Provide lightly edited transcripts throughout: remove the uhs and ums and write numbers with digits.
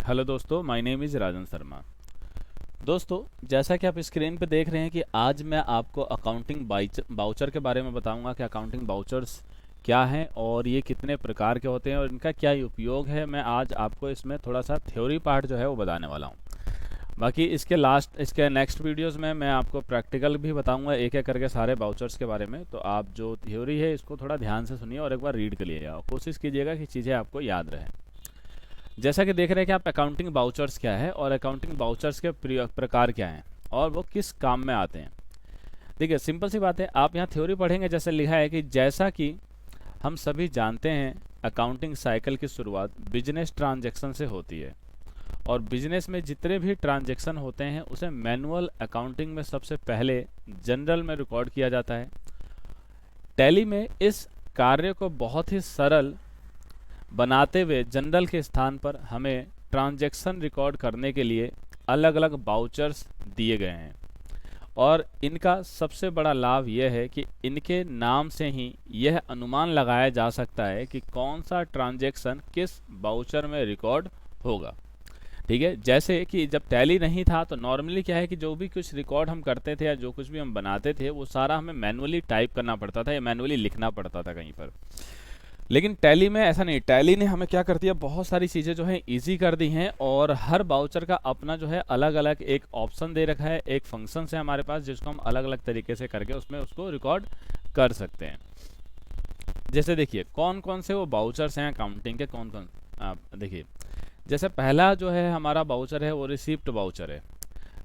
Hello दोस्तों, my name is Rajan Sharma. दोस्तों, जैसा कि आप स्क्रीन पे देख रहे हैं कि आज मैं आपको अकाउंटिंग बाउचर के बारे में बताऊंगा कि अकाउंटिंग बाउचर्स क्या हैं और ये कितने प्रकार के होते हैं और इनका क्या उपयोग है। मैं आज आपको इसमें थोड़ा सा थ्योरी पार्ट जो है वो बताने वाला हूँ। बाकी इसके नेक्स्ट वीडियोस में मैं आपको प्रैक्टिकल भी बताऊंगा एक एक करके सारे बाउचर्स के बारे में। तो आप जो थ्योरी है इसको थोड़ा ध्यान से सुनिए और एक बार रीड कर लीजिएगा और कोशिश कीजिएगा कि चीज़ें आपको याद रहें। जैसा कि देख रहे हैं कि आप अकाउंटिंग बाउचर्स क्या है और अकाउंटिंग बाउचर्स के प्रकार क्या हैं और वो किस काम में आते हैं। देखिए, सिंपल सी बात है, आप यहाँ थ्योरी पढ़ेंगे जैसे लिखा है कि जैसा कि हम सभी जानते हैं अकाउंटिंग साइकिल की शुरुआत बिजनेस ट्रांजैक्शन से होती है और बिजनेस में जितने भी ट्रांजैक्शन होते हैं उसे मैनुअल अकाउंटिंग में सबसे पहले जनरल में रिकॉर्ड किया जाता है। टैली में इस कार्य को बहुत ही सरल बनाते हुए जनरल के स्थान पर हमें ट्रांजैक्शन रिकॉर्ड करने के लिए अलग अलग बाउचर्स दिए गए हैं और इनका सबसे बड़ा लाभ यह है कि इनके नाम से ही यह अनुमान लगाया जा सकता है कि कौन सा ट्रांजैक्शन किस बाउचर में रिकॉर्ड होगा। ठीक है, जैसे कि जब टैली नहीं था तो नॉर्मली क्या है कि जो भी कुछ रिकॉर्ड हम करते थे या जो कुछ भी हम बनाते थे वो सारा हमें मैनुअली टाइप करना पड़ता था या मैनुअली लिखना पड़ता था कहीं पर। लेकिन टैली में ऐसा नहीं, टैली ने हमें क्या कर दिया, बहुत सारी चीज़ें जो है इजी कर दी हैं और हर बाउचर का अपना जो है अलग अलग एक ऑप्शन दे रखा है, एक फंक्शन है हमारे पास जिसको हम अलग अलग तरीके से करके उसमें उसको रिकॉर्ड कर सकते हैं। जैसे देखिए कौन कौन से वो बाउचर्स हैं अकाउंटिंग के, कौन कौन आप देखिए। जैसे पहला जो है हमारा बाउचर है वो रिसिप्ट बाउचर है।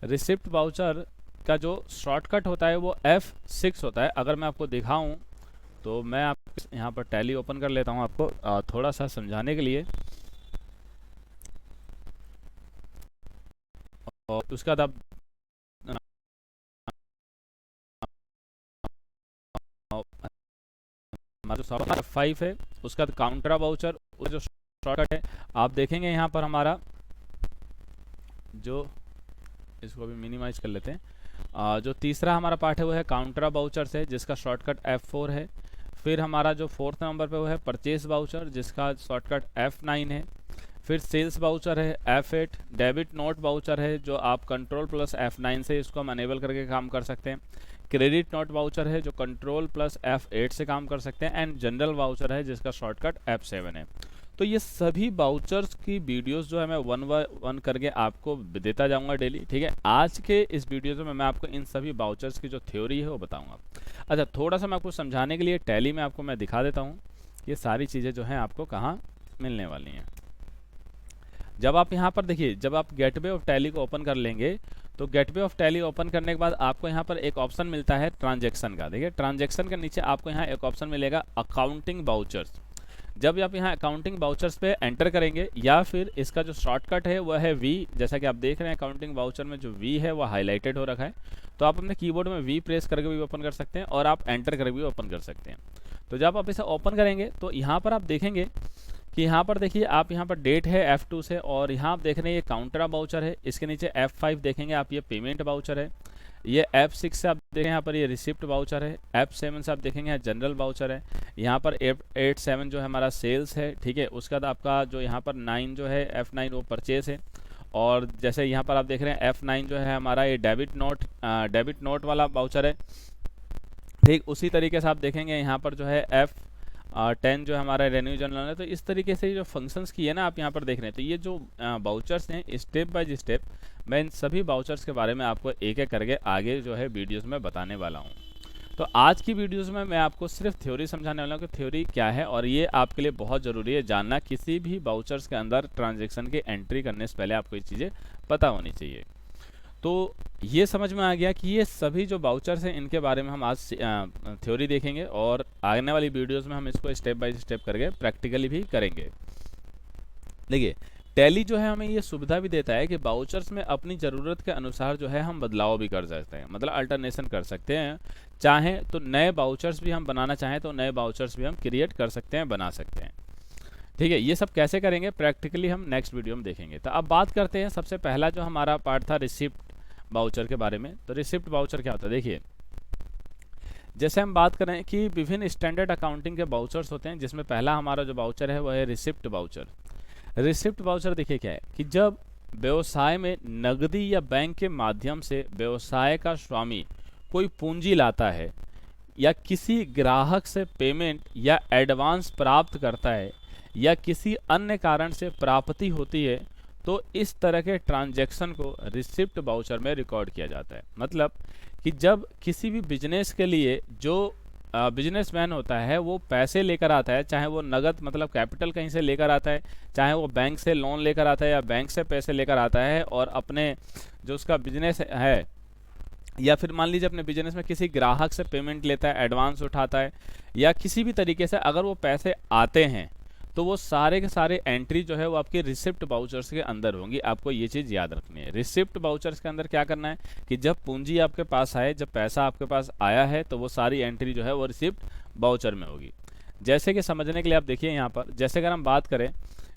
रिसिप्ट बाउचर का जो शॉर्टकट होता है वो F6 होता है। अगर मैं आपको दिखाऊं तो मैं आप यहाँ पर टैली ओपन कर लेता हूँ आपको थोड़ा सा समझाने के लिए। और उसके बाद आप हमारा जो सॉफ्टवेयर F5 है उसका काउंटर बाउचर जो शॉर्टकट है आप देखेंगे यहाँ पर हमारा जो, इसको भी मिनिमाइज कर लेते हैं। जो तीसरा हमारा पार्ट है वो है काउंटर बाउचर है जिसका शॉर्टकट F4 है। फिर हमारा जो फोर्थ नंबर पे वो है परचेस बाउचर जिसका शॉर्टकट F9 है। फिर सेल्स बाउचर है F8। डेबिट नोट बाउचर है जो आप कंट्रोल प्लस F9 से इसको हम अनेबल करके काम कर सकते हैं। क्रेडिट नोट बाउचर है जो कंट्रोल प्लस F8 से काम कर सकते हैं। एंड जनरल बाउचर है जिसका शॉर्टकट F7 है। तो ये सभी बाउचर्स की वीडियोस जो है मैं वन बाय वन करके आपको देता जाऊंगा डेली। ठीक है, आज के इस वीडियो में मैं आपको इन सभी बाउचर्स की जो थ्योरी है वो बताऊंगा। अच्छा, थोड़ा सा मैं आपको समझाने के लिए टैली में आपको मैं दिखा देता हूँ ये सारी चीज़ें जो हैं आपको कहाँ मिलने वाली हैं। जब आप यहाँ पर देखिए, जब आप गेटवे ऑफ टैली को ओपन कर लेंगे तो गेटवे ऑफ टैली ओपन करने के बाद आपको यहाँ पर एक ऑप्शन मिलता है ट्रांजैक्शन का। देखिए, ट्रांजैक्शन के नीचे आपको यहाँ एक ऑप्शन मिलेगा अकाउंटिंग बाउचर्स। जब आप यहाँ अकाउंटिंग बाउचर्स पे एंटर करेंगे या फिर इसका जो शॉर्टकट है वह है वी, जैसा कि आप देख रहे हैं अकाउंटिंग बाउचर में जो वी है वह हाईलाइटेड हो रखा है। तो आप अपने कीबोर्ड में वी प्रेस करके भी ओपन कर सकते हैं और आप एंटर करके भी ओपन कर सकते हैं। तो जब आप इसे ओपन करेंगे तो यहाँ पर आप देखेंगे कि यहाँ पर देखिए, आप यहाँ पर डेट है F2 से और यहाँ आप देख रहे हैं ये काउंटर बाउचर है। इसके नीचे F5 देखेंगे आप, ये पेमेंट बाउचर है। ये F6 से आप देखें यहाँ पर ये रिसिप्ट बाउचर है। F7 से आप देखेंगे यहाँ जनरल बाउचर है। यहाँ पर F8 जो है हमारा सेल्स है। ठीक है, उसके बाद आपका जो यहाँ पर 9 जो है F9 वो परचेस है। और जैसे यहाँ पर आप देख रहे हैं F9 जो है हमारा ये डेबिट नोट वाला बाउचर है। ठीक उसी तरीके से आप देखेंगे यहाँ पर जो है F10 जो हमारा रेवेन्यू जनरल है। तो इस तरीके से जो फंक्शंस की है ना आप यहाँ पर देख रहे हैं। तो ये जो बाउचर्स हैं स्टेप बाय स्टेप मैं इन सभी बाउचर्स के बारे में आपको एक एक करके आगे जो है वीडियोस में बताने वाला हूँ। तो आज की वीडियोस में मैं आपको सिर्फ थ्योरी समझाने वाला हूँ कि थ्योरी क्या है और ये आपके लिए बहुत ज़रूरी है जानना। किसी भी बाउचर्स के अंदर ट्रांजेक्शन की एंट्री करने से पहले आपको ये चीज़ें पता होनी चाहिए। तो ये समझ में आ गया कि ये सभी जो बाउचर्स हैं इनके बारे में हम आज थ्योरी देखेंगे और आने वाली वीडियोस में हम इसको स्टेप बाय स्टेप करके प्रैक्टिकली भी करेंगे। देखिए, टैली जो है हमें ये सुविधा भी देता है कि बाउचर्स में अपनी ज़रूरत के अनुसार जो है हम बदलाव भी कर सकते हैं, मतलब अल्टरनेशन कर सकते हैं। चाहें तो नए बाउचर्स भी हम बनाना चाहें तो नए बाउचर्स भी हम क्रिएट कर सकते हैं, बना सकते हैं। ठीक है, ये सब कैसे करेंगे प्रैक्टिकली हम नेक्स्ट वीडियो में देखेंगे। तो अब बात करते हैं, सबसे पहला जो हमारा पार्ट था रिसिप्ट बाउचर के बारे में। तो रिसिप्ट बाउचर क्या होता है, देखिए जैसे हम बात करें कि विभिन्न स्टैंडर्ड अकाउंटिंग के बाउचर्स होते हैं जिसमें पहला हमारा जो बाउचर है वह है रिसिप्ट बाउचर। रिसिप्ट वाउचर देखिए क्या है कि जब व्यवसाय में नकदी या बैंक के माध्यम से व्यवसाय का स्वामी कोई पूंजी लाता है या किसी ग्राहक से पेमेंट या एडवांस प्राप्त करता है या किसी अन्य कारण से प्राप्ति होती है, तो इस तरह के ट्रांजैक्शन को रिसिप्ट वाउचर में रिकॉर्ड किया जाता है। मतलब कि जब किसी भी बिजनेस के लिए जो बिजनेसमैन होता है वो पैसे लेकर आता है, चाहे वो नगद मतलब कैपिटल कहीं से लेकर आता है, चाहे वो बैंक से लोन लेकर आता है या बैंक से पैसे लेकर आता है, और अपने जो उसका बिजनेस है या फिर मान लीजिए अपने बिजनेस में किसी ग्राहक से पेमेंट लेता है, एडवांस उठाता है, या किसी भी तरीके से अगर वो पैसे आते हैं तो वो सारे के सारे एंट्री जो है वो आपके रिसिप्ट वाउचर्स के अंदर होंगी। आपको ये चीज़ याद रखनी है। रिसिप्ट वाउचर्स के अंदर क्या करना है कि जब पूंजी आपके पास आए, जब पैसा आपके पास आया है, तो वो सारी एंट्री जो है वो रिसिप्ट वाउचर में होगी। जैसे कि समझने के लिए आप देखिए यहाँ पर, जैसे अगर हम बात करें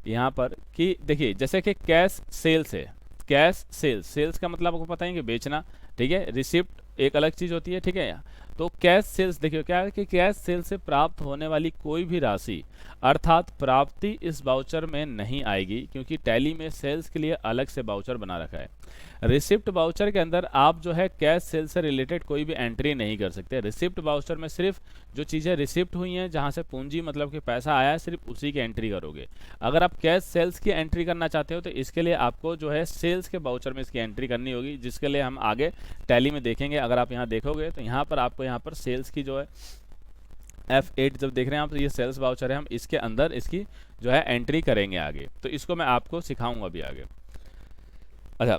यहाँ पर कि देखिए जैसे कि कैश सेल्स है, कैश सेल्स, सेल्स का मतलब आपको पता है कि बेचना, ठीक है। रिसिप्ट एक अलग चीज़ होती है, ठीक है। तो कैश सेल्स देखिए क्या है कि कैश सेल्स से प्राप्त होने वाली कोई भी राशि अर्थात प्राप्ति इस वाउचर में नहीं आएगी, क्योंकि टैली में सेल्स के लिए अलग से वाउचर बना रखा है। रिसिप्ट वाउचर के अंदर आप जो है कैश सेल्स से रिलेटेड कोई भी एंट्री नहीं कर सकते। रिसिप्ट वाउचर में सिर्फ जो चीज़ें रिसिप्ट हुई हैं, जहां से पूंजी मतलब कि पैसा आया है, सिर्फ उसी की एंट्री करोगे। अगर आप कैश सेल्स की एंट्री करना चाहते हो तो इसके लिए आपको जो है सेल्स के वाउचर में इसकी एंट्री करनी होगी, जिसके लिए हम आगे टैली में देखेंगे। अगर आप यहाँ देखोगे तो यहाँ पर आपको यहाँ पर सेल्स की जो है F8 जब देख रहे हैं आप, तो ये सेल्स वाउचर है, हम इसके अंदर इसकी जो है एंट्री करेंगे आगे। तो इसको मैं आपको सिखाऊंगा अभी आगे। अच्छा,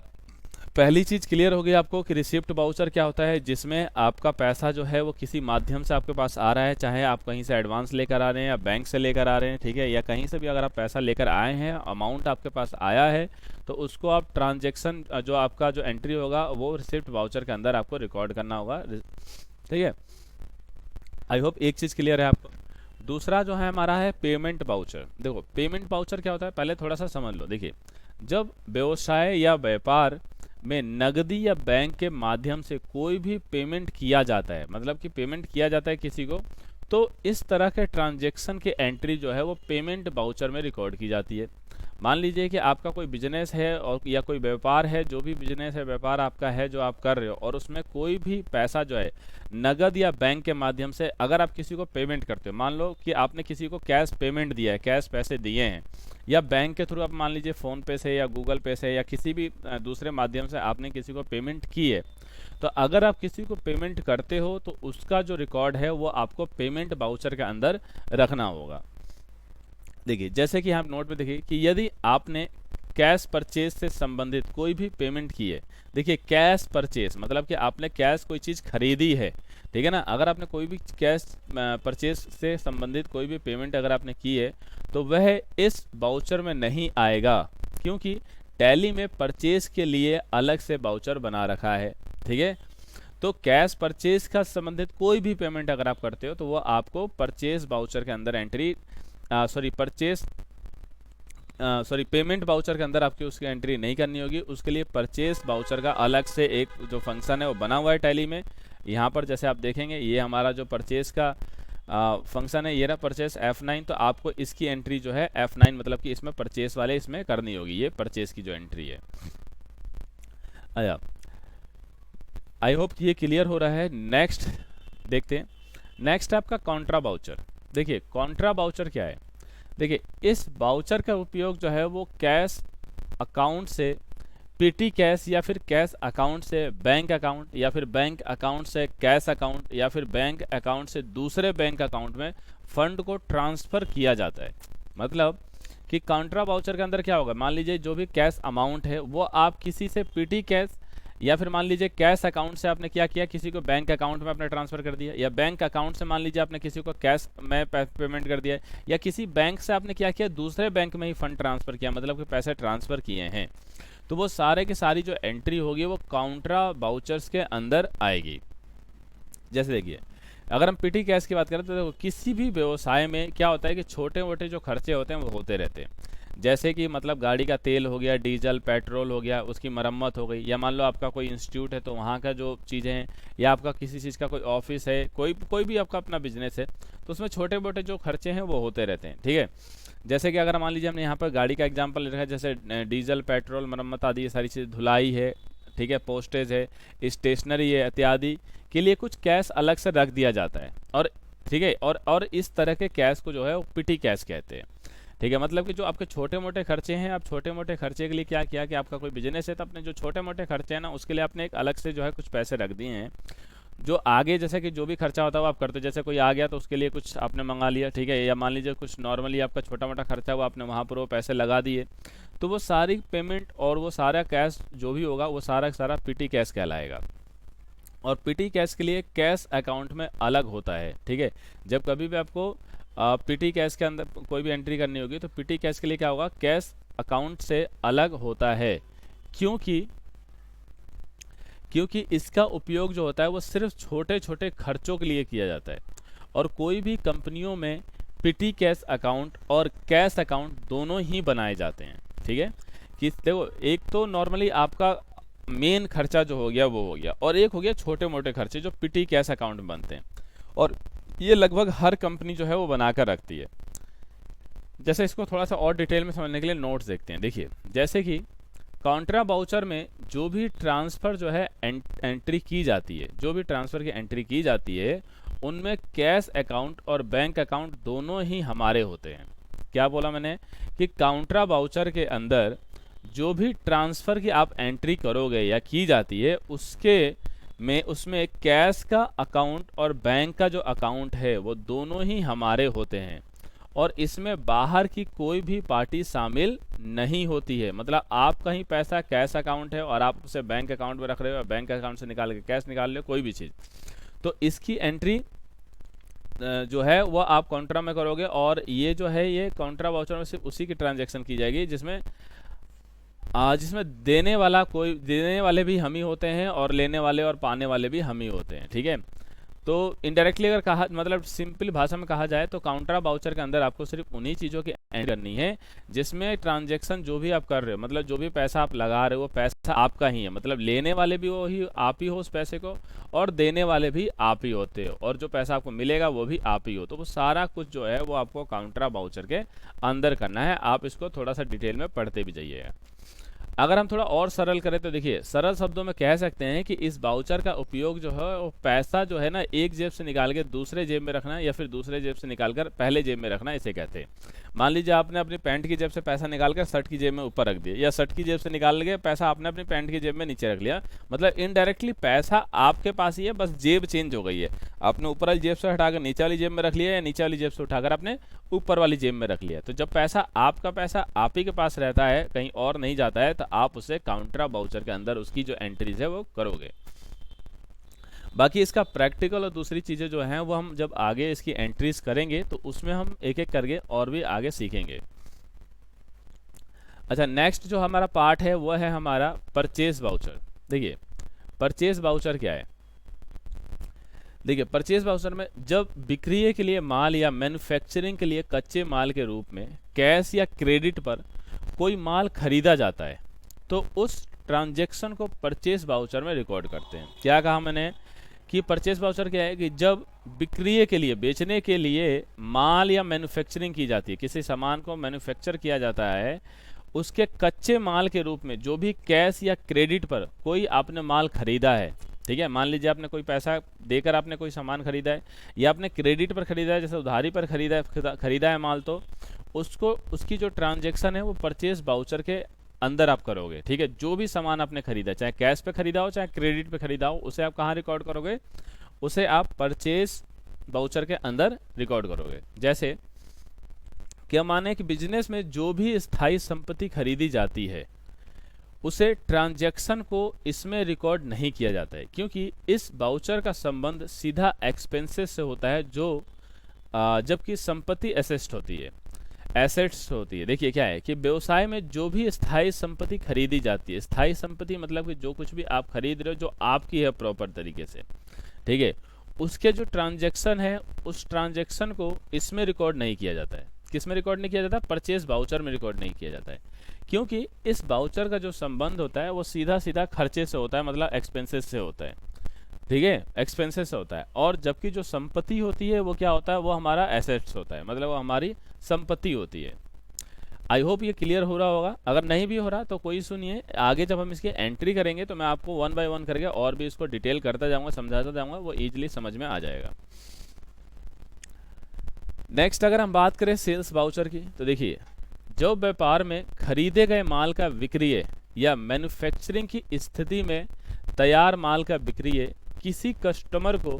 पहली चीज़ क्लियर हो गई आपको कि रिसिप्ट वाउचर क्या होता है, जिसमें आपका पैसा जो है वो किसी माध्यम से आपके पास आ रहा है, चाहे आप कहीं से एडवांस लेकर आ रहे हैं या बैंक से लेकर आ रहे हैं, ठीक है, या कहीं से भी अगर आप पैसा लेकर आए हैं, अमाउंट आपके पास आया है, तो उसको आप ट्रांजेक्शन जो आपका जो एंट्री होगा वो रिसिप्ट वाउचर के अंदर आपको रिकॉर्ड करना होगा, ठीक है। आई होप एक चीज़ क्लियर है आपको। दूसरा जो है हमारा है पेमेंट वाउचर। देखो पेमेंट वाउचर क्या होता है, पहले थोड़ा सा समझ लो। देखिए जब व्यवसाय या व्यापार में नगदी या बैंक के माध्यम से कोई भी पेमेंट किया जाता है, मतलब कि पेमेंट किया जाता है किसी को, तो इस तरह के ट्रांजैक्शन की एंट्री जो है वो पेमेंट वाउचर में रिकॉर्ड की जाती है। मान लीजिए कि आपका कोई बिजनेस है और या कोई व्यापार है, जो भी बिजनेस है व्यापार आपका है जो आप कर रहे हो, और उसमें कोई भी पैसा जो है नगद या बैंक के माध्यम से अगर आप किसी को पेमेंट करते हो, मान लो कि आपने किसी को कैश पेमेंट दिया है, कैश पैसे दिए हैं, या बैंक के थ्रू आप मान लीजिए फ़ोन पे से या गूगल पे से या किसी भी दूसरे माध्यम से आपने किसी को पेमेंट की है, तो अगर आप किसी को पेमेंट करते हो तो उसका जो रिकॉर्ड है वो आपको पेमेंट वाउचर के अंदर रखना होगा। देखिए जैसे कि आप नोट में देखिए कि यदि आपने कैश परचेज से संबंधित कोई भी पेमेंट की है, देखिए कैश परचेज मतलब कि आपने कैश कोई चीज़ खरीदी है, ठीक है ना। अगर आपने कोई भी कैश परचेज से संबंधित कोई भी पेमेंट अगर आपने की है तो वह इस वाउचर में नहीं आएगा, क्योंकि टैली में परचेज के लिए अलग से वाउचर बना रखा है, ठीक है। तो कैश परचेज का संबंधित कोई भी पेमेंट अगर आप करते हो तो वो आपको परचेज वाउचर के अंदर एंट्री पेमेंट वाउचर के अंदर आपकी उसकी एंट्री नहीं करनी होगी। उसके लिए परचेज वाउचर का अलग से एक जो फंक्शन है वो बना हुआ है टैली में। यहाँ पर जैसे आप देखेंगे ये हमारा जो परचेज का फंक्शन है, ये रहा परचेज F9, तो आपको इसकी एंट्री जो है F9 मतलब कि इसमें परचेज वाले इसमें करनी होगी, ये परचेज की जो एंट्री है। अच्छा, आई होप ये क्लियर हो रहा है। नेक्स्ट देखते हैं। नेक्स्ट आपका कॉन्ट्रा वाउचर। देखिए कॉन्ट्रा वाउचर क्या है, देखिए इस वाउचर का उपयोग जो है वो कैश अकाउंट से पेटी कैश या फिर कैश अकाउंट से बैंक अकाउंट या फिर बैंक अकाउंट से कैश अकाउंट या फिर बैंक अकाउंट से दूसरे बैंक अकाउंट में फंड को ट्रांसफ़र किया जाता है। मतलब कि कॉन्ट्रा वाउचर के अंदर क्या होगा, मान लीजिए जो भी कैश अमाउंट है वो आप किसी से पेटी कैश या फिर मान लीजिए कैश अकाउंट से आपने क्या किया, किसी को बैंक अकाउंट में आपने ट्रांसफ़र कर दिया, या बैंक अकाउंट से मान लीजिए आपने किसी को कैश में पेमेंट कर दिया, या किसी बैंक से आपने क्या किया दूसरे बैंक में ही फंड ट्रांसफ़र किया, मतलब कि पैसे ट्रांसफ़र किए हैं, तो वो सारे की सारी जो एंट्री होगी वो कॉन्ट्रा वाउचर्स के अंदर आएगी। जैसे देखिए अगर हम पेटी कैश की बात करें तो देखो किसी भी व्यवसाय में क्या होता है कि छोटे मोटे जो खर्चे होते हैं वो होते रहते हैं। जैसे कि मतलब गाड़ी का तेल हो गया, डीजल पेट्रोल हो गया, उसकी मरम्मत हो गई, या मान लो आपका कोई इंस्टीट्यूट है तो वहाँ का जो चीज़ें हैं, या आपका किसी चीज़ का कोई ऑफिस है, कोई भी आपका अपना बिजनेस है, तो उसमें छोटे मोटे जो खर्चे हैं वो होते रहते हैं, ठीक है। जैसे कि अगर मान लीजिए हमने यहाँ पर गाड़ी का एग्जांपल ले रखा है, जैसे डीजल, पेट्रोल, मरम्मत आदि ये सारी चीज़, धुलाई है, ठीक है, पोस्टेज है, स्टेशनरी है इत्यादि के लिए कुछ कैश अलग से रख दिया जाता है। और ठीक है, और इस तरह के कैश को जो है वो पिटी कैश कहते हैं। ठीक है, मतलब कि जो आपके छोटे मोटे खर्चे हैं, आप छोटे मोटे खर्चे के लिए क्या किया कि आपका कोई बिजनेस है तो अपने जो छोटे मोटे खर्चे हैं ना उसके लिए आपने एक अलग से जो है कुछ पैसे रख दिए हैं, जो आगे जैसे कि जो भी खर्चा होता है वो आप करते हो। जैसे कोई आ गया तो उसके लिए कुछ आपने मंगा लिया, ठीक है, या मान लीजिए कुछ नॉर्मली आपका छोटा मोटा खर्चा वो आपने वहाँ पर वो पैसे लगा दिए, तो वो सारी पेमेंट और वो सारा कैश जो भी होगा वो सारा सारा पीटी कैश कहलाएगा। और पीटी कैश के लिए कैश अकाउंट में अलग होता है। ठीक है, जब कभी भी आपको पीटी कैश के अंदर कोई भी एंट्री करनी होगी तो पीटी कैश के लिए क्या होगा, कैश अकाउंट से अलग होता है, क्योंकि इसका उपयोग जो होता है वो सिर्फ छोटे छोटे खर्चों के लिए किया जाता है। और कोई भी कंपनियों में पीटी कैश अकाउंट और कैश अकाउंट दोनों ही बनाए जाते हैं। ठीक है, कि देखो एक तो नॉर्मली आपका मेन खर्चा जो हो गया वो हो गया, और एक हो गया छोटे मोटे खर्चे जो पीटी कैश अकाउंट में बनते हैं, और ये लगभग हर कंपनी जो है वो बनाकर रखती है। जैसे इसको थोड़ा सा और डिटेल में समझने के लिए नोट्स देखते हैं। देखिए, जैसे कि कॉन्ट्रा बाउचर में जो भी ट्रांसफ़र जो है एंट्री की जाती है, जो भी ट्रांसफ़र की एंट्री की जाती है उनमें कैश अकाउंट और बैंक अकाउंट दोनों ही हमारे होते हैं। क्या बोला मैंने कि कॉन्ट्रा बाउचर के अंदर जो भी ट्रांसफ़र की आप एंट्री करोगे या की जाती है उसमें कैश का अकाउंट और बैंक का जो अकाउंट है वो दोनों ही हमारे होते हैं, और इसमें बाहर की कोई भी पार्टी शामिल नहीं होती है। मतलब आपका ही पैसा कैश अकाउंट है और आप उसे बैंक अकाउंट में रख रहे हो, बैंक अकाउंट से निकाल के कैश निकाल रहे हो, कोई भी चीज़, तो इसकी एंट्री जो है वो आप कॉन्ट्रा में करोगे। और ये जो है ये कॉन्ट्रा वाउचर में सिर्फ उसी की ट्रांजैक्शन की जाएगी जिसमें देने वाले भी हम ही होते हैं और लेने वाले और पाने वाले भी हम ही होते हैं। ठीक है, तो इनडायरेक्टली अगर कहा, मतलब सिंपल भाषा में कहा जाए तो काउंटर बाउचर के अंदर आपको सिर्फ उन्हीं चीज़ों की एंट्री करनी है जिसमें ट्रांजैक्शन जो भी आप कर रहे हो, मतलब जो भी पैसा आप लगा रहे हो वो पैसा आपका ही है, मतलब लेने वाले भी वो ही आप ही हो उस पैसे को, और देने वाले भी आप ही होते हो, और जो पैसा आपको मिलेगा वो भी आप ही हो। तो वो सारा कुछ जो है वो आपको काउंटर बाउचर के अंदर करना है। आप इसको थोड़ा सा डिटेल में पढ़ते भी जाइएगा। अगर हम थोड़ा और सरल करें तो देखिए, सरल शब्दों में कह सकते हैं कि इस बाउचर का उपयोग जो है वो पैसा जो है ना एक जेब से निकाल के दूसरे जेब में रखना या फिर दूसरे जेब से निकालकर पहले जेब में रखना, इसे कहते हैं। मान लीजिए आपने अपनी पैंट की जेब से पैसा निकालकर शर्ट की जेब में ऊपर रख दिया, या शर्ट की जेब से निकाल के पैसा आपने अपनी पैंट की जेब में नीचे रख लिया, मतलब इनडायरेक्टली पैसा आपके पास ही है, बस जेब चेंज हो गई है। आपने ऊपर वाली जेब से हटाकर नीचे वाली जेब में रख लिया, या नीचे वाली जेब से उठाकर आपने ऊपर वाली जेब में रख लिया। तो जब पैसा आपका आप ही के पास रहता है, कहीं और नहीं जाता है, तो आप उसे काउंटर बाउचर के अंदर उसकी जो एंट्रीज है वो करोगे। बाकी इसका प्रैक्टिकल और दूसरी चीज़ें जो हैं वो हम जब आगे इसकी एंट्रीज करेंगे तो उसमें हम एक एक करके और भी आगे सीखेंगे। अच्छा, नेक्स्ट जो हमारा पार्ट है वो है हमारा परचेज बाउचर। देखिए, परचेज बाउचर क्या है। देखिए, परचेज बाउचर में जब बिक्री के लिए माल या मैन्युफैक्चरिंग के लिए कच्चे माल के रूप में कैश या क्रेडिट पर कोई माल खरीदा जाता है तो उस ट्रांजैक्शन को परचेज बाउचर में रिकॉर्ड करते हैं। क्या कहा मैंने कि परचेज बाउचर क्या है कि जब बिक्री के लिए, बेचने के लिए माल या मैन्युफैक्चरिंग की जाती है, किसी सामान को मैन्युफैक्चर किया जाता है, उसके कच्चे माल के रूप में जो भी कैश या क्रेडिट पर कोई आपने माल खरीदा है, ठीक है, मान लीजिए आपने कोई पैसा देकर आपने कोई सामान खरीदा है या आपने क्रेडिट पर खरीदा है, जैसे उधारी पर खरीदा है माल, तो उसकी जो ट्रांजैक्शन है वो परचेज बाउचर के अंदर आप करोगे। ठीक है, जो भी सामान आपने खरीदा, चाहे कैश पे खरीदा हो चाहे क्रेडिट पे खरीदा हो, उसे आप कहाँ रिकॉर्ड करोगे, उसे आप परचेज बाउचर के अंदर रिकॉर्ड करोगे। जैसे क्या माने कि बिजनेस में जो भी स्थायी संपत्ति खरीदी जाती है उसे ट्रांजैक्शन को इसमें रिकॉर्ड नहीं किया जाता है, क्योंकि इस बाउचर का संबंध सीधा एक्सपेंसेस से होता है, जो जबकि संपत्ति एसेट्स होती है। देखिए क्या है कि व्यवसाय में जो भी स्थायी संपत्ति खरीदी जाती है, स्थायी संपत्ति मतलब कि जो कुछ भी आप खरीद रहे हो जो आपकी है प्रॉपर तरीके से, ठीक है, उसके जो ट्रांजैक्शन है उस ट्रांजैक्शन को इसमें रिकॉर्ड नहीं किया जाता है। किस में रिकॉर्ड नहीं किया जाता? परचेज बाउचर में रिकॉर्ड नहीं किया जाता है, क्योंकि इस बाउचर का जो संबंध होता है वो सीधा सीधा खर्चे से होता है, मतलब एक्सपेंसेस से होता है। ठीक है, एक्सपेंसेस से होता है। और जबकि जो संपत्ति होती है वो क्या होता है, वो हमारा एसेट्स होता है, मतलब वो हमारी संपत्ति होती है। आई होप ये क्लियर हो रहा होगा। अगर नहीं भी हो रहा तो कोई इशू नहीं है, आगे जब हम इसकी एंट्री करेंगे तो मैं आपको 1 बाय 1 करके और भी इसको डिटेल करता जाऊंगा, समझाता जाऊंगा, वो ईजिली समझ में आ जाएगा। नेक्स्ट अगर हम बात करें सेल्स वाउचर की, तो देखिए जो व्यापार में खरीदे गए माल का विक्रय या मैन्युफैक्चरिंग की स्थिति में तैयार माल का विक्रय किसी कस्टमर को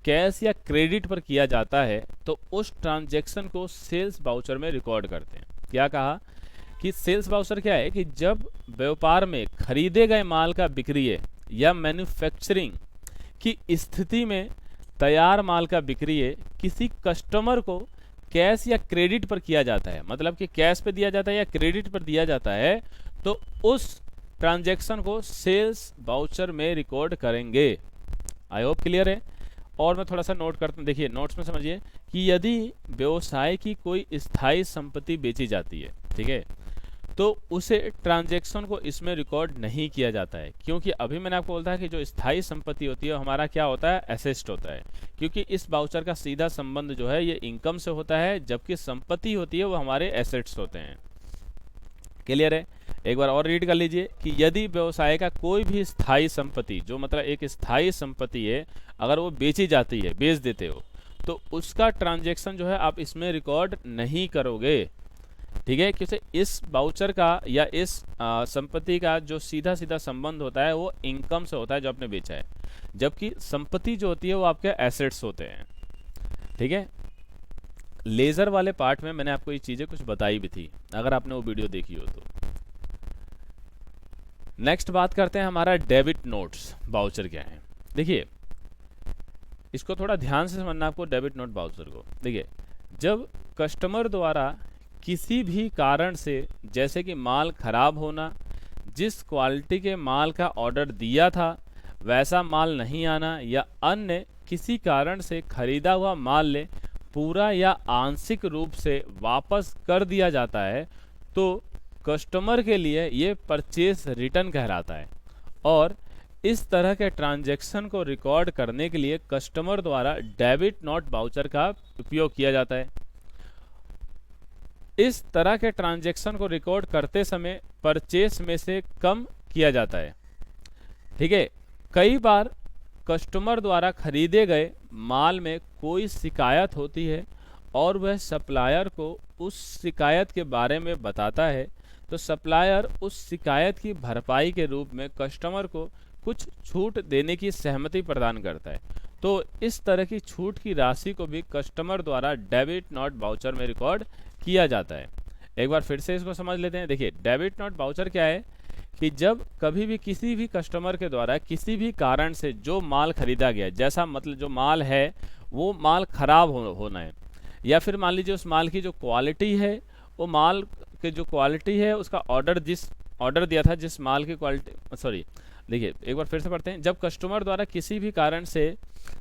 कैश या क्रेडिट पर किया जाता है तो उस ट्रांजैक्शन को सेल्स वाउचर में रिकॉर्ड करते हैं। क्या कहा कि सेल्स वाउचर क्या है कि जब व्यापार में खरीदे गए माल का विक्रय या मैन्युफैक्चरिंग की स्थिति में तैयार माल का विक्रय किसी कस्टमर को कैश या क्रेडिट पर किया जाता है, मतलब कि कैश पे दिया जाता है या क्रेडिट पर दिया जाता है, तो उस ट्रांजैक्शन को सेल्स वाउचर में रिकॉर्ड करेंगे। आई होप क्लियर है। और मैं थोड़ा सा नोट करता हूँ, देखिए नोट्स में समझिए कि यदि व्यवसाय की कोई स्थायी संपत्ति बेची जाती है, ठीक है, तो उसे ट्रांजैक्शन को इसमें रिकॉर्ड नहीं किया जाता है, क्योंकि अभी मैंने आपको बोला था कि जो स्थायी संपत्ति होती है हमारा क्या होता है, एसेट होता है, क्योंकि इस वाउचर का सीधा संबंध जो है ये इनकम से होता है, जबकि संपत्ति होती है वो हमारे एसेट्स होते हैं। क्लियर है। एक बार और रीड कर लीजिए कि यदि व्यवसाय का कोई भी स्थायी संपत्ति, जो मतलब एक स्थायी संपत्ति है, अगर वो बेची जाती है, बेच देते हो, तो उसका ट्रांजैक्शन जो है आप इसमें रिकॉर्ड नहीं करोगे, ठीक है, क्योंकि इस वाउचर का या इस संपत्ति का जो सीधा सीधा संबंध होता है वो इनकम से होता है जो आपने बेचा है, जबकि संपत्ति जो होती है वो आपके एसेट्स होते हैं। ठीक है, लेजर वाले पार्ट में मैंने आपको ये चीज़ें कुछ बताई भी थी, अगर आपने वो वीडियो देखी हो तो। नेक्स्ट बात करते हैं हमारा डेबिट नोट्स वाउचर क्या है। देखिए इसको थोड़ा ध्यान से समझना आपको, डेबिट नोट वाउचर को। देखिए जब कस्टमर द्वारा किसी भी कारण से, जैसे कि माल खराब होना, जिस क्वालिटी के माल का ऑर्डर दिया था वैसा माल नहीं आना, या अन्य किसी कारण से खरीदा हुआ माल ले पूरा या आंशिक रूप से वापस कर दिया जाता है, तो कस्टमर के लिए ये परचेस रिटर्न कहलाता है। और इस तरह के ट्रांजैक्शन को रिकॉर्ड करने के लिए कस्टमर द्वारा डेबिट नोट वाउचर का उपयोग किया जाता है। इस तरह के ट्रांजैक्शन को रिकॉर्ड करते समय परचेस में से कम किया जाता है। ठीक है, कई बार कस्टमर द्वारा खरीदे गए माल में कोई शिकायत होती है और वह सप्लायर को उस शिकायत के बारे में बताता है, तो सप्लायर उस शिकायत की भरपाई के रूप में कस्टमर को कुछ छूट देने की सहमति प्रदान करता है। तो इस तरह की छूट की राशि को भी कस्टमर द्वारा डेबिट नोट वाउचर में रिकॉर्ड किया जाता है। एक बार फिर से इसको समझ लेते हैं। देखिए डेबिट नोट वाउचर क्या है कि जब कभी भी किसी भी कस्टमर के द्वारा किसी भी कारण से जो माल खरीदा गया, जैसा मतलब जो माल है वो माल खराब होना है, या फिर मान लीजिए उस माल की जो क्वालिटी है, वो माल की जो क्वालिटी है उसका ऑर्डर दिया था जिस माल की क्वालिटी, देखिए एक बार फिर से पढ़ते हैं। जब कस्टमर द्वारा किसी भी कारण से,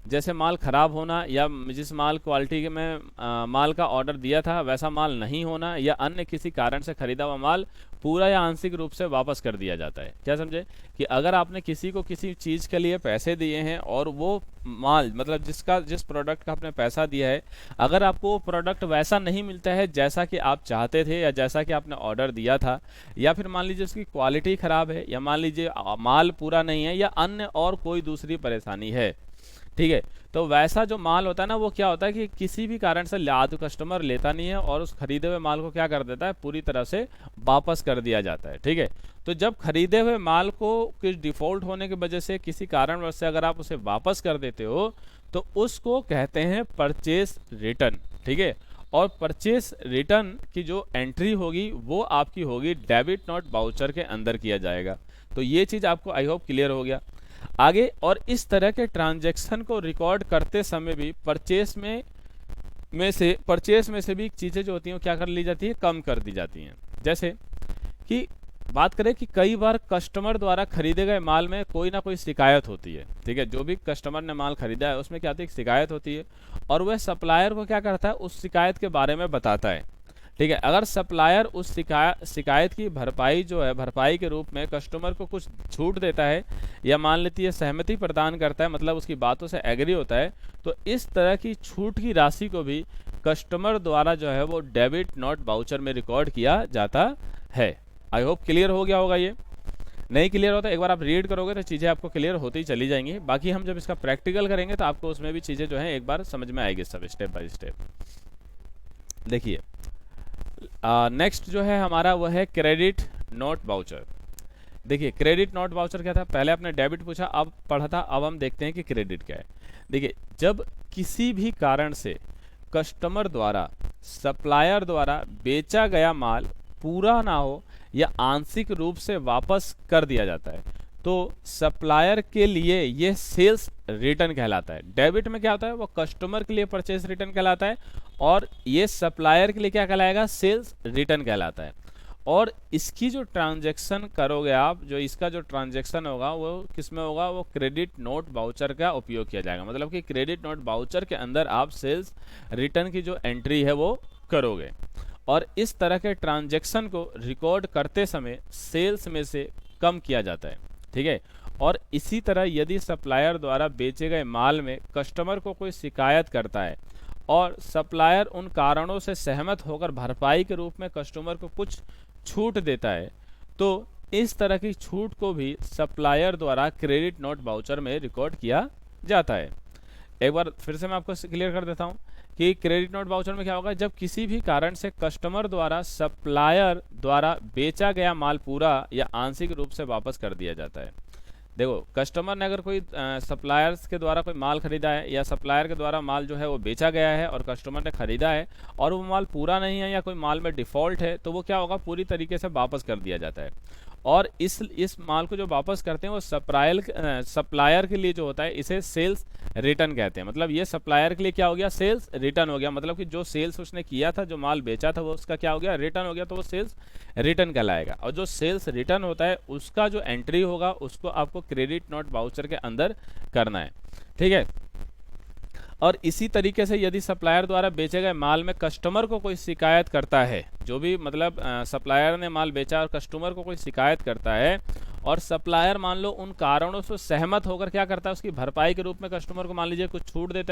जैसे माल खराब होना, या जिस माल क्वालिटी के में माल का ऑर्डर दिया था वैसा माल नहीं होना, या अन्य किसी कारण से खरीदा हुआ माल पूरा या आंशिक रूप से वापस कर दिया जाता है। क्या समझे कि अगर आपने किसी को किसी चीज़ के लिए पैसे दिए हैं और वो माल मतलब जिस प्रोडक्ट का आपने पैसा दिया है, अगर आपको वो प्रोडक्ट वैसा नहीं मिलता है जैसा कि आप चाहते थे या जैसा कि आपने ऑर्डर दिया था, या फिर मान लीजिए उसकी क्वालिटी ख़राब है, या मान लीजिए माल पूरा नहीं है, या अन्य और कोई दूसरी परेशानी है, ठीक है, तो वैसा जो माल होता है ना, वो क्या होता है कि किसी भी कारण से तो कस्टमर लेता नहीं है और उस खरीदे हुए माल को क्या कर देता है, पूरी तरह से वापस कर दिया जाता है। ठीक है, तो जब खरीदे हुए माल को कुछ डिफॉल्ट होने की वजह से, किसी कारणवश से अगर आप उसे वापस कर देते हो, तो उसको कहते हैं परचेस रिटर्न। ठीक है, और परचेस रिटर्न की जो एंट्री होगी वो आपकी होगी डेबिट नोट वाउचर के अंदर किया जाएगा। तो ये चीज़ आपको आई होप क्लियर हो गया आगे। और इस तरह के ट्रांजैक्शन को रिकॉर्ड करते समय भी परचेस में से भी चीज़ें जो होती हैं क्या कर ली जाती है, कम कर दी जाती हैं। जैसे कि बात करें कि कई बार कस्टमर द्वारा खरीदे गए माल में कोई ना कोई शिकायत होती है। ठीक है, जो भी कस्टमर ने माल खरीदा है उसमें क्या होती है, शिकायत होती है, और वह सप्लायर को क्या करता है, उस शिकायत के बारे में बताता है। ठीक है। अगर सप्लायर उस शिकायत की भरपाई जो है, भरपाई के रूप में कस्टमर को कुछ छूट देता है या मान लेती है सहमति प्रदान करता है, मतलब उसकी बातों से एग्री होता है, तो इस तरह की छूट की राशि को भी कस्टमर द्वारा जो है वो डेबिट नॉट वाउचर में रिकॉर्ड किया जाता है। आई होप क्लियर हो गया होगा। ये नहीं क्लियर होता, एक बार आप रीड करोगे तो चीज़ें आपको क्लियर होती चली जाएंगी। बाकी हम जब इसका प्रैक्टिकल करेंगे तो आपको उसमें भी चीज़ें जो है एक बार समझ में आएगी, सब स्टेप बाय स्टेप। देखिए नेक्स्ट जो है हमारा वो है क्रेडिट नोट वाउचर। देखिए क्रेडिट नोट वाउचर क्या था, पहले आपने डेबिट पूछा, अब पढ़ा था, अब हम देखते हैं कि क्रेडिट क्या है। देखिए जब किसी भी कारण से कस्टमर द्वारा सप्लायर द्वारा बेचा गया माल पूरा ना हो या आंशिक रूप से वापस कर दिया जाता है तो सप्लायर के लिए ये सेल्स रिटर्न कहलाता है। डेबिट में क्या होता है, वो कस्टमर के लिए परचेस रिटर्न कहलाता है, और ये सप्लायर के लिए क्या कहलाएगा, सेल्स रिटर्न कहलाता है। और इसकी जो ट्रांजैक्शन करोगे आप, जो इसका जो ट्रांजैक्शन होगा वो किस में होगा, वो क्रेडिट नोट वाउचर का उपयोग किया जाएगा। मतलब कि क्रेडिट नोट वाउचर के अंदर आप सेल्स रिटर्न की जो एंट्री है वो करोगे, और इस तरह के ट्रांजैक्शन को रिकॉर्ड करते समय सेल्स में से कम किया जाता है। ठीक है। और इसी तरह यदि सप्लायर द्वारा बेचे गए माल में कस्टमर को कोई शिकायत करता है और सप्लायर उन कारणों से सहमत होकर भरपाई के रूप में कस्टमर को कुछ छूट देता है तो इस तरह की छूट को भी सप्लायर द्वारा क्रेडिट नोट वाउचर में रिकॉर्ड किया जाता है। एक बार फिर से मैं आपको क्लियर कर देता हूं कि क्रेडिट नोट वाउचर में क्या होगा, जब किसी भी कारण से कस्टमर द्वारा सप्लायर द्वारा बेचा गया माल पूरा या आंशिक रूप से वापस कर दिया जाता है। देखो कस्टमर ने अगर कोई सप्लायर्स के द्वारा कोई माल खरीदा है या सप्लायर के द्वारा माल जो है वो बेचा गया है और कस्टमर ने खरीदा है और वो माल पूरा नहीं है या कोई माल में डिफ़ॉल्ट है, तो वो क्या होगा, पूरी तरीके से वापस कर दिया जाता है। और इस माल को जो वापस करते हैं वो सप्लायर के लिए जो होता है इसे सेल्स रिटर्न कहते हैं। मतलब ये सप्लायर के लिए क्या हो गया, सेल्स रिटर्न हो गया। मतलब कि जो सेल्स उसने किया था, जो माल बेचा था, वो उसका क्या हो गया, रिटर्न हो गया, तो वो सेल्स रिटर्न कहलाएगा। और जो सेल्स रिटर्न होता है उसका जो एंट्री होगा उसको आपको क्रेडिट नोट वाउचर के अंदर करना है। ठीक है। और इसी तरीके से यदि सप्लायर द्वारा बेचे गए माल में कस्टमर को कोई शिकायत करता है, जो भी मतलब सप्लायर ने माल बेचा और कस्टमर को कोई शिकायत करता है और सप्लायर मान लो उन कारणों से सहमत होकर क्या करता है, उसकी भरपाई के रूप में कस्टमर को मान लीजिए कुछ छूट दे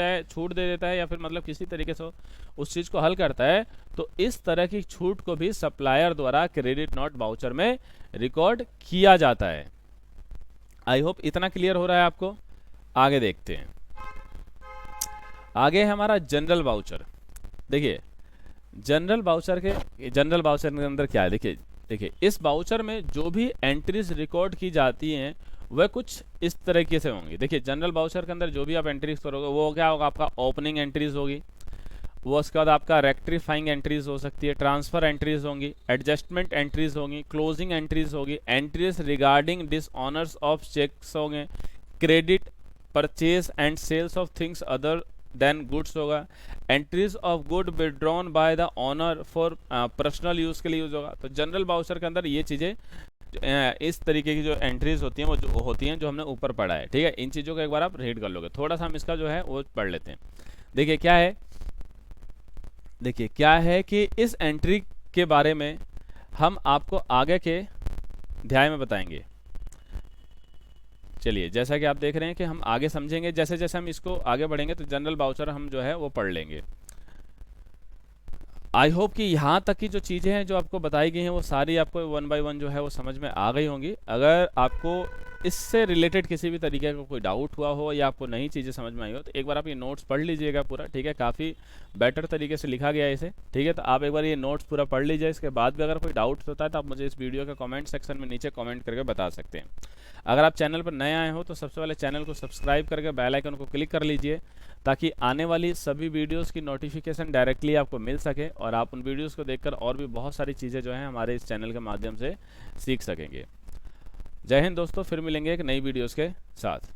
देता है या फिर मतलब किसी तरीके से उस चीज़ को हल करता है, तो इस तरह की छूट को भी सप्लायर द्वारा क्रेडिट नोट वाउचर में रिकॉर्ड किया जाता है। आई होप इतना क्लियर हो रहा है आपको। आगे देखते हैं। आगे है हमारा जनरल वाउचर। देखिए जनरल वाउचर के अंदर क्या है, देखिए इस वाउचर में जो भी एंट्रीज रिकॉर्ड की जाती हैं वह कुछ इस तरीके से होंगी। देखिए जनरल वाउचर के अंदर जो भी आप एंट्रीज करोगे वो क्या होगा, आपका ओपनिंग एंट्रीज होगी, वो उसके बाद आपका रेक्टिफाइंग एंट्रीज हो सकती है, ट्रांसफर एंट्रीज होंगी, एडजस्टमेंट एंट्रीज होंगी, क्लोजिंग एंट्रीज होगी, entries regarding dishonours of cheques होंगे, credit purchase and sales of things other than goods होगा, entries of good withdrawn by the owner for personal use के लिए यूज़ होगा। तो general voucher के अंदर ये चीज़ें इस तरीके की जो एंट्रीज होती हैं वो जो होती हैं जो हमने ऊपर पढ़ा है। ठीक है। इन चीज़ों को एक बार आप रीड कर लोगे, थोड़ा सा हम इसका जो है वो पढ़ लेते हैं। देखिए क्या है कि इस एंट्री के बारे में हम आपको आगे के अध्याय में बताएंगे। चलिए जैसा कि आप देख रहे हैं कि हम आगे समझेंगे, जैसे जैसे हम इसको आगे बढ़ेंगे तो जनरल वाउचर हम जो है वो पढ़ लेंगे। आई होप कि यहाँ तक की जो चीज़ें हैं जो आपको बताई गई हैं वो सारी आपको वन बाय वन जो है वो समझ में आ गई होंगी। अगर आपको इससे रिलेटेड किसी भी तरीके का कोई डाउट हुआ हो या आपको नई चीज़ें समझ में आई हो तो एक बार आप ये नोट्स पढ़ लीजिएगा पूरा। ठीक है। काफ़ी बेटर तरीके से लिखा गया है इसे। ठीक है। तो आप एक बार ये नोट्स पूरा पढ़ लीजिए। इसके बाद भी अगर कोई डाउट होता है तो आप मुझे इस वीडियो के कमेंट सेक्शन में नीचे कमेंट करके बता सकते हैं। अगर आप चैनल पर नए आए हो तो सबसे पहले चैनल को सब्सक्राइब करके बेल आइकन को क्लिक कर लीजिए ताकि आने वाली सभी वीडियोस की नोटिफिकेशन डायरेक्टली आपको मिल सके और आप उन वीडियोस को देखकर और भी बहुत सारी चीज़ें जो हैं हमारे इस चैनल के माध्यम से सीख सकेंगे। जय हिंद दोस्तों, फिर मिलेंगे एक नई वीडियोस के साथ।